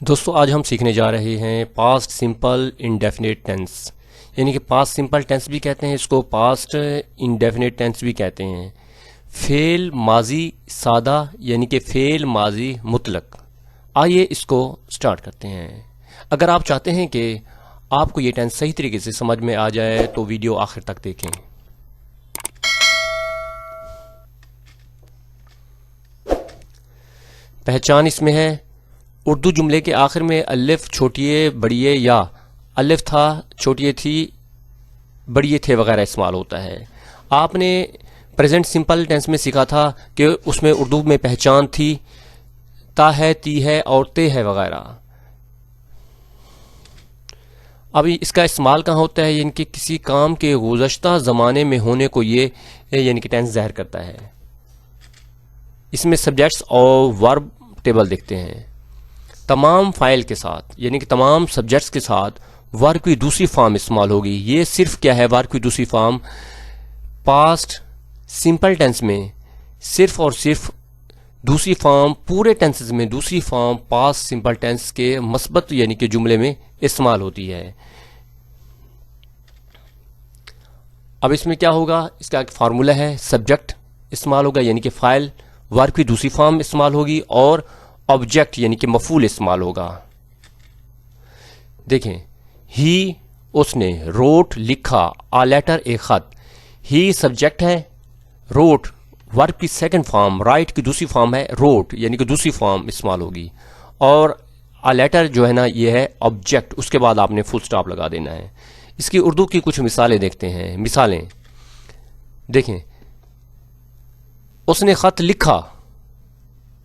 دوستو آج ہم سیکھنے جا رہے ہیں پاسٹ سمپل انڈیفینٹ ٹینس، یعنی کہ پاسٹ سمپل ٹینس بھی کہتے ہیں اس کو، پاسٹ انڈیفینٹ ٹینس بھی کہتے ہیں۔ فعل ماضی سادہ یعنی کہ فعل ماضی مطلق۔ آئیے اس کو سٹارٹ کرتے ہیں۔ اگر آپ چاہتے ہیں کہ آپ کو یہ ٹینس صحیح طریقے سے سمجھ میں آ جائے تو ویڈیو آخر تک دیکھیں۔ پہچان اس میں ہے، اردو جملے کے آخر میں الف چھوٹیے بڑیے یا الف تھا چھوٹیے تھی بڑیے تھے وغیرہ استعمال ہوتا ہے۔ آپ نے پریزنٹ سمپل ٹینس میں سیکھا تھا کہ اس میں اردو میں پہچان تھی، تا ہے، تی ہے اور تے ہے وغیرہ۔ اب اس کا استعمال کہاں ہوتا ہے؟ یعنی کہ کسی کام کے گزشتہ زمانے میں ہونے کو یہ یعنی کہ ٹینس ظاہر کرتا ہے۔ اس میں سبجیکٹس اور ورب ٹیبل دیکھتے ہیں۔ تمام فاعل کے ساتھ یعنی کہ تمام سبجیکٹس کے ساتھ ورب کی دوسری فارم استعمال ہوگی۔ یہ صرف کیا ہے ورب کی دوسری فارم؟ پاسٹ سمپل ٹینس میں صرف اور صرف دوسری فارم، پورے ٹینسز میں دوسری فارم پاسٹ سمپل ٹینس کے مثبت یعنی کہ جملے میں استعمال ہوتی ہے۔ اب اس میں کیا ہوگا؟ اس کا ایک فارمولہ ہے، سبجیکٹ استعمال ہوگا یعنی کہ فاعل، ورب کی دوسری فارم استعمال ہوگی اور آبجیکٹ یعنی کہ مفعول استعمال ہوگا۔ دیکھیں، ہی اس نے، روٹ لکھا، آ لیٹر ایک خط۔ ہی سبجیکٹ ہے، روٹ ورب کی سیکنڈ فارم، رائٹ کی دوسری فارم ہے روٹ یعنی کہ دوسری فارم استعمال ہوگی، اور آ لیٹر جو ہے نا یہ ہے آبجیکٹ، اس کے بعد آپ نے فل سٹاپ لگا دینا ہے۔ اس کی اردو کی کچھ مثالیں دیکھتے ہیں۔ مثالیں دیکھیں، اس نے خط لکھا،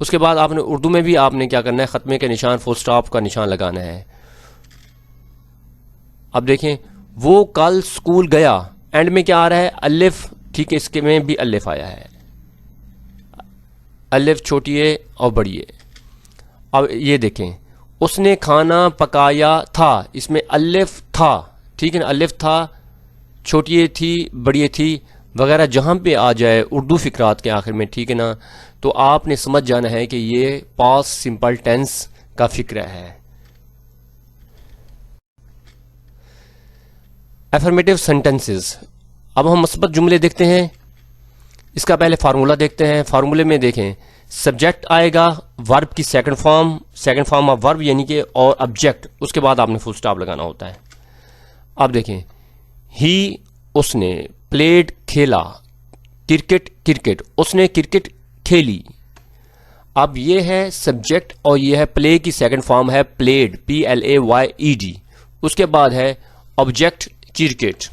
اس کے بعد آپ نے اردو میں بھی آپ نے کیا کرنا ہے، ختمے کے نشان، فل سٹاپ کا نشان لگانا ہے۔ اب دیکھیں، وہ کل سکول گیا، اینڈ میں کیا آ رہا ہے؟ الف، ٹھیک ہے، اس کے میں بھی الف آیا ہے، الف چھوٹیے اور بڑیے۔ اب یہ دیکھیں، اس نے کھانا پکایا تھا، اس میں الف تھا، ٹھیک ہے نا، الف تھا، چھوٹیے تھی، بڑیے تھی وغیرہ، جہاں پہ آ جائے اردو فقرات کے آخر میں، ٹھیک ہے نا، تو آپ نے سمجھ جانا ہے کہ یہ پاسٹ سمپل ٹینس کا فقرہ ہے۔ Affirmative sentences. اب ہم مثبت جملے دیکھتے ہیں۔ اس کا پہلے فارمولہ دیکھتے ہیں۔ فارمولے میں دیکھیں، سبجیکٹ آئے گا، ورب کی سیکنڈ فارم آف ورب یعنی کہ اور آبجیکٹ، اس کے بعد آپ نے فل سٹاپ لگانا ہوتا ہے۔ اب دیکھیں، ہی اس نے، پلیڈ کھیلا، کرکٹ اس نے کرکٹ کھیلی۔ اب یہ ہے سبجیکٹ اور یہ ہے پلے کی سیکنڈ فارم ہے پلیڈ، PLAYED، اس کے بعد ہے آبجیکٹ کرکٹ۔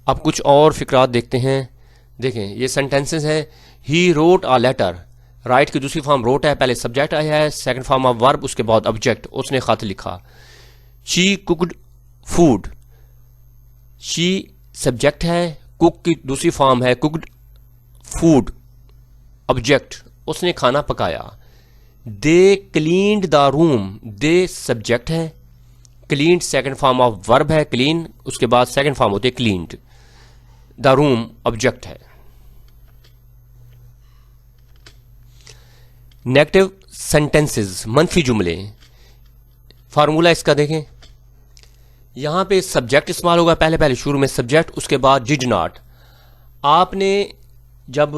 اب کچھ اور فقرات دیکھتے ہیں۔ دیکھیں، یہ سینٹینسز ہیں۔ He wrote a letter, write کی دوسری فارم روٹ ہے، پہلے سبجیکٹ آیا ہے، سیکنڈ فارم آف ورب، اس کے بعد آبجیکٹ، اس نے خط لکھا۔ شی کوکڈ فوڈ، شی سبجیکٹ ہے، کوک کی دوسری فارم ہے کوکڈ، فوڈ آبجیکٹ، اس نے کھانا پکایا۔ دے کلینڈ دا روم، دے سبجیکٹ ہے، cleaned second form of verb ہے کلین، اس کے بعد سیکنڈ فارم ہوتی ہے کلینڈ، دا روم آبجیکٹ ہے۔ نیگیٹو سینٹینسز، منفی جملے۔ فارمولہ اس کا دیکھیں، یہاں پہ سبجیکٹ استعمال ہوگا، پہلے شروع میں سبجیکٹ، اس کے بعد ڈڈ ناٹ۔ آپ نے جب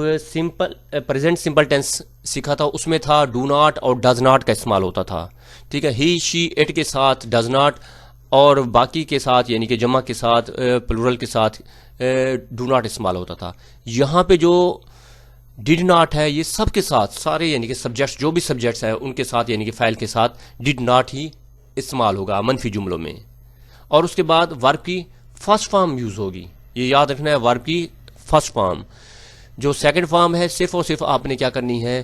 پریزنٹ سمپل ٹینس سیکھا تھا اس میں تھا ڈو ناٹ اور ڈز ناٹ کا استعمال ہوتا تھا، ٹھیک ہے، ہی شی اٹ کے ساتھ ڈز ناٹ اور باقی کے ساتھ یعنی کہ جمع کے ساتھ پلورل کے ساتھ ڈو ناٹ استعمال ہوتا تھا۔ یہاں پہ جو ڈڈ ناٹ ہے یہ سب کے ساتھ، سارے یعنی کہ سبجیکٹس، جو بھی سبجیکٹس ہیں ان کے ساتھ یعنی کہ فاعل کے ساتھ ڈڈ ناٹ ہی استعمال ہوگا منفی جملوں میں۔ اور اس کے بعد ورب کی فرسٹ فارم یوز ہوگی، یہ یاد رکھنا ہے، ورب کی فرسٹ فارم۔ جو سیکنڈ فارم ہے صرف اور صرف آپ نے کیا کرنی ہے،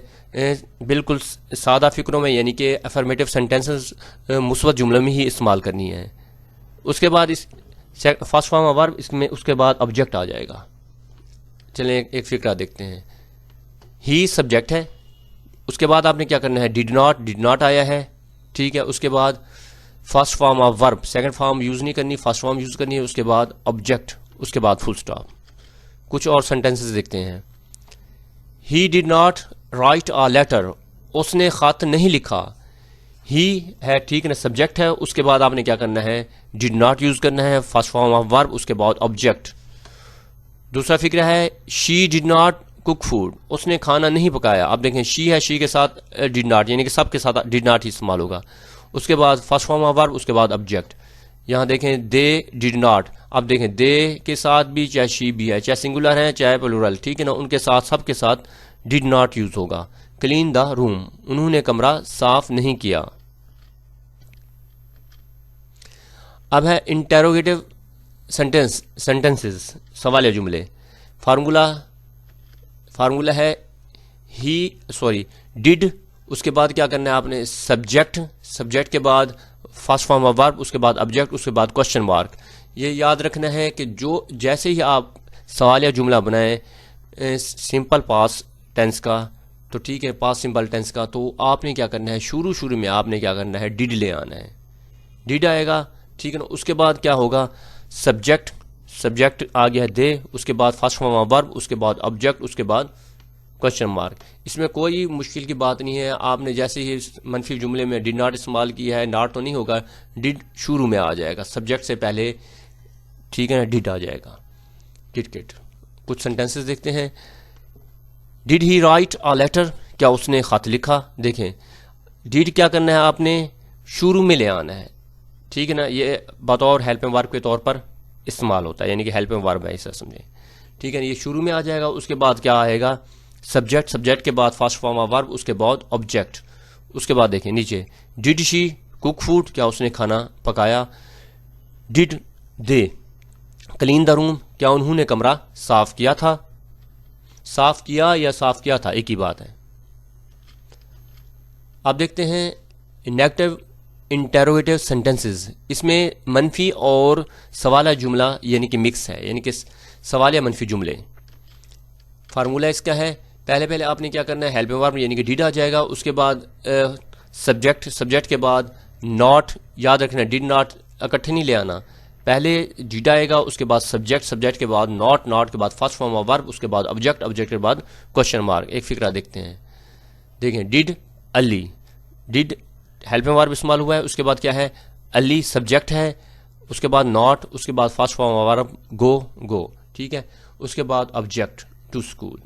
بالکل سادہ فکروں میں یعنی کہ افرمیٹو سینٹینسز مثبت جملوں میں ہی استعمال کرنی ہے۔ اس کے بعد اس فرسٹ فارم آف ورب، اس کے بعد آبجیکٹ آ جائے گا۔ چلیں ایک فکرہ دیکھتے ہیں۔ ہی سبجیکٹ ہے، اس کے بعد آپ نے کیا کرنا ہے، ڈڈ ناٹ آیا ہے، ٹھیک ہے، اس کے بعد first form of verb, second form use نہیں کرنی، فرسٹ فارم یوز کرنی ہے، اس کے بعد آبجیکٹ، اس کے بعد فل سٹاپ۔ کچھ اور سینٹینسز دیکھتے ہیں۔ He did not write a letter, اس نے خط نہیں لکھا. ہی ہے ٹھیک ہے نا, سبجیکٹ ہے, اس کے بعد آپ نے کیا کرنا ہے, ڈیڈ ناٹ یوز کرنا ہے, فرسٹ فارم آف ورب, اس کے بعد آبجیکٹ. دوسرا فکرہ ہے she did not cook food, اس نے کھانا نہیں پکایا. اب دیکھیں شی ہے, شی کے ساتھ ڈیڈ ناٹ, یعنی کہ سب کے ساتھ ڈیڈ ناٹ ہی استعمال ہوگا. اس کے بعد فرسٹ فارم آف ورب, اس کے بعد آبجیکٹ. یہاں دیکھیں دے ڈیڈ ناٹ, اب دیکھیں دے کے ساتھ بھی چاہے شی بھی ہے, چاہے سنگولر ہے چاہے پلورل, ٹھیک ہے نا, ان کے ساتھ سب کے ساتھ ڈیڈ ناٹ یوز ہوگا. کلین دا روم, انہوں نے کمرہ صاف نہیں کیا. اب ہے انٹیروگیٹو سینٹنسز, سوالیہ جملے. فارمولا ہے ڈڈ, اس کے بعد کیا کرنا ہے آپ نے, سبجیکٹ کے بعد فرسٹ فارم آف ورب, اس کے بعد آبجیکٹ, اس کے بعد کوشچن مارک. یہ یاد رکھنا ہے کہ جیسے ہی آپ سوالیہ جملہ بنائیں سمپل پاسٹ ٹینس کا, تو ٹھیک ہے, پاسٹ سمپل ٹینس کا, تو آپ نے کیا کرنا ہے, شروع میں آپ نے کیا کرنا ہے, ڈڈ لے آنا ہے. ڈڈ آئے گا, ٹھیک ہے نا. اس کے بعد کیا ہوگا, سبجیکٹ آ گیا ہے دے, اس کے بعد فرسٹ فارم آف ورب, اس کے بعد آبجیکٹ, اس کے بعد کوشچن مارک. اس میں کوئی مشکل کی بات نہیں ہے. آپ نے جیسے ہی منفی جملے میں ڈڈ ناٹ استعمال کیا ہے, ناٹ تو نہیں ہوگا, ڈڈ شروع میں آ جائے گا, سبجیکٹ سے پہلے, ٹھیک ہے نا, ڈڈ آ جائے گا. کٹ کچھ سینٹینسز دیکھتے ہیں. ڈڈ ہی رائٹ اے لیٹر, کیا اس نے خط لکھا. دیکھیں ڈڈ کیا کرنا ہے, آپ نے شروع میں لے آنا ہے, ٹھیک ہے نا. یہ بطور ہیلپنگ ورب کے طور پر استعمال ہوتا ہے, یعنی کہ ہیلپنگ ورب ہے, اسے سمجھیں, ٹھیک ہے نا. یہ شروع میں آ جائے گا. اس کے بعد کیا آئے گا, سبجیکٹ کے بعد فرسٹ فارم آف ورب, اس کے بعد آبجیکٹ. اس کے بعد دیکھیں نیچے, ڈڈ شی کوک فوڈ, کیا اس نے کھانا پکایا. ڈڈ دے کلین دا روم, کیا انہوں نے کمرہ صاف کیا تھا. صاف کیا یا صاف کیا تھا ایک ہی بات ہے. اب دیکھتے ہیں نیگیٹو انٹیروگیٹو سینٹینسز. اس میں منفی اور سوالیہ جملہ یعنی کہ مکس ہے, یعنی کہ سوالیہ منفی جملے. فارمولہ اس کا ہے, پہلے آپ نے کیا کرنا ہے, ہیلپنگ ورب یعنی کہ ڈڈ آ جائے گا, اس کے بعد سبجیکٹ کے بعد ناٹ, یاد رکھنا ڈڈ ناٹ اکٹھے نہیں لے آنا, پہلے ڈڈ آئے گا, اس کے بعد سبجیکٹ کے بعد ناٹ کے بعد فرسٹ فارم آف ورب, اس کے بعد آبجیکٹ کے بعد کوشچن مارک. ایک فکرہ دیکھتے ہیں. دیکھیں ڈڈ علی, ڈڈ ہیلپنگ ورب استعمال ہوا ہے, اس کے بعد کیا ہے, علی سبجیکٹ ہے, اس کے بعد ناٹ, اس کے بعد فرسٹ فارم آف ورب گو, ٹھیک ہے. اس کے بعد object to school.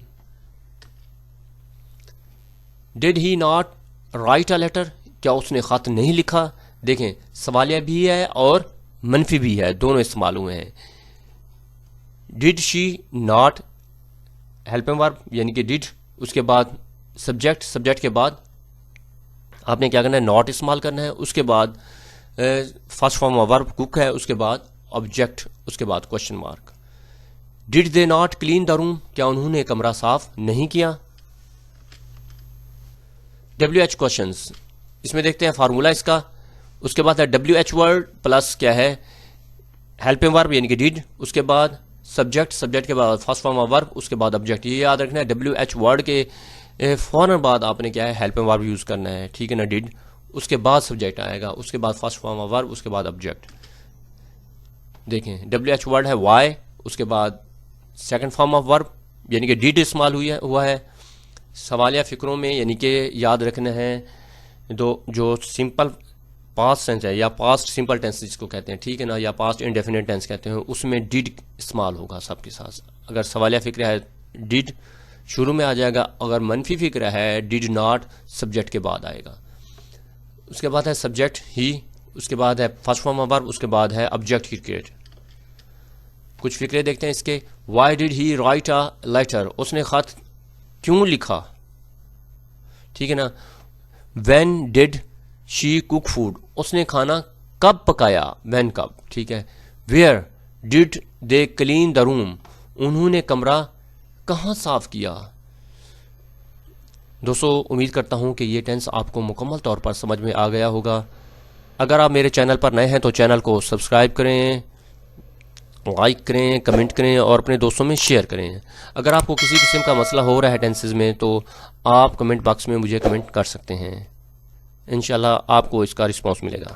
Did he not write a letter, کیا اس نے خط نہیں لکھا. دیکھیں سوالیہ بھی ہے اور منفی بھی ہے, دونوں استعمال ہوئے ہیں. ڈڈ شی ناٹ ہیلپنگ ورب یعنی کہ ڈڈ, اس کے بعد سبجیکٹ کے بعد آپ نے کیا کرنا ہے, ناٹ استعمال کرنا ہے. اس کے بعد فرسٹ فارم آف ورب کوک ہے, اس کے بعد آبجیکٹ, اس کے بعد question mark. Did they not clean the room, کیا انہوں نے کمرہ صاف نہیں کیا. WH کوشچنز, اس میں دیکھتے ہیں فارمولا اس کا. اس کے بعد ہے WH ورڈ پلس کیا ہے, ہیلپنگ ورب یعنی کہ ڈڈ, اس کے بعد سبجیکٹ کے بعد فرسٹ فارم آف ورب, اس کے بعد آبجیکٹ. یہ یاد رکھنا ہے WH ورڈ کے فوراً بعد آپ نے کیا ہے, ہیلپنگ ورب یوز کرنا ہے, ٹھیک ہے نا, ڈڈ, اس کے بعد سبجیکٹ آئے گا, اس کے بعد فرسٹ فارم آف ورب, اس کے بعد آبجیکٹ. دیکھیں WH ورڈ ہے وائی, اس کے بعد سیکنڈ فارم آف ورب یعنی کہ ڈڈ استعمال ہوا ہے. سوالیہ فکروں میں یعنی کہ یاد رکھنا ہے جو سمپل پاسٹ ٹینس ہے یا پاسٹ سمپل ٹینس جس کو کہتے ہیں, ٹھیک ہے نا, یا پاسٹ انڈیفینٹ ٹینس کہتے ہیں, اس میں ڈڈ استعمال ہوگا سب کے ساتھ. اگر سوالیہ فکر ہے ڈڈ شروع میں آ جائے گا, اگر منفی فکر ہے ڈڈ ناٹ سبجیکٹ کے بعد آئے گا. اس کے بعد ہے سبجیکٹ ہی, اس کے بعد ہے فرسٹ فارم آف ورب, اس کے بعد ہے آبجیکٹ کرکٹ. کچھ فکرے دیکھتے ہیں اس کے. Why did he write a letter, اس نے خط کیوں لکھا, ٹھیک ہے نا. وین ڈڈ شی کوک فوڈ, اس نے کھانا کب پکایا, وین کب, ٹھیک ہے. ویئر ڈڈ دے کلین دا روم, انہوں نے کمرہ کہاں صاف کیا. دوستو امید کرتا ہوں کہ یہ ٹینس آپ کو مکمل طور پر سمجھ میں آ گیا ہوگا. اگر آپ میرے چینل پر نئے ہیں تو چینل کو سبسکرائب کریں, لائک کریں, کمنٹ کریں اور اپنے دوستوں میں شیئر کریں. اگر آپ کو کسی قسم کا مسئلہ ہو رہا ہے ٹینسز میں تو آپ کمنٹ باکس میں مجھے کمنٹ کر سکتے ہیں, انشاءاللہ آپ کو اس کا رسپانس ملے گا.